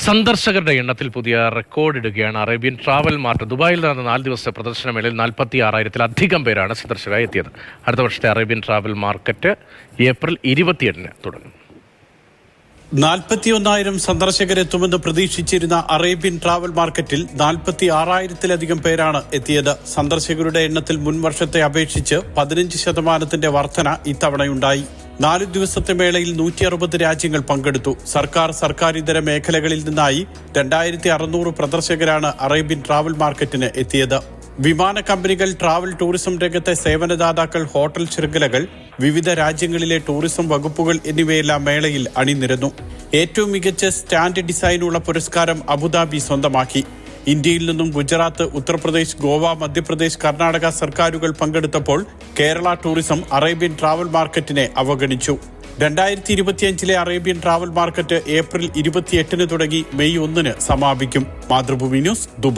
സന്ദർശകരുടെ എണ്ണത്തിൽ പുതിയ റെക്കോർഡിടുകയാണ് അറേബ്യൻ ട്രാവൽ മാർട്ട്. ദുബായിൽ നടന്ന 4 ദിവസത്തെ പ്രദർശനമേളയിൽ 46,000-ലധികം പേരാണ് സന്ദർശകരായി എത്തിയത്. അടുത്ത വർഷത്തെ അറേബ്യൻ ട്രാവൽ മാർക്കറ്റ് ഏപ്രിൽ 28-ന് തുടങ്ങും. 41,000 സന്ദർശകരെത്തുമെന്ന് പ്രതീക്ഷിച്ചിരുന്ന അറേബ്യൻ ട്രാവൽ മാർക്കറ്റിൽ 46,000-ലധികം പേരാണ് എത്തിയത്. സന്ദർശകരുടെ എണ്ണത്തിൽ മുൻ വർഷത്തെ അപേക്ഷിച്ച് 15% വർധന ഇത്തവണയുണ്ടായി. 4 ദിവസത്തെ മേളയിൽ 160 രാജ്യങ്ങൾ പങ്കെടുത്തു. സർക്കാരിതര മേഖലകളിൽ നിന്നായി 2,600 പ്രദർശകരാണ് അറേബ്യൻ ട്രാവൽ മാർക്കറ്റിന് എത്തിയത്. വിമാന കമ്പനികൾ, ട്രാവൽ ടൂറിസം രംഗത്തെ സേവനദാതാക്കൾ, ഹോട്ടൽ ശൃംഖലകൾ, വിവിധ രാജ്യങ്ങളിലെ ടൂറിസം വകുപ്പുകൾ എന്നിവയെല്ലാം മേളയിൽ അണിനിരന്നു. ഏറ്റവും മികച്ച സ്റ്റാൻഡ് ഡിസൈനുള്ള പുരസ്കാരം അബുദാബി സ്വന്തമാക്കി. ഇന്ത്യയിൽ നിന്നും ഗുജറാത്ത്, ഉത്തർപ്രദേശ്, ഗോവ, മധ്യപ്രദേശ്, കർണാടക സർക്കാരുകൾ പങ്കെടുത്തപ്പോൾ കേരള ടൂറിസം അറേബ്യൻ ട്രാവൽ മാർക്കറ്റിനെ അവഗണിച്ചു. 2025-ലെ അറേബ്യൻ ട്രാവൽ മാർക്കറ്റ് ഏപ്രിൽ 28-ന് തുടങ്ങി മെയ് 1-ന് സമാപിക്കും. Mathrubhumi news, Dubai.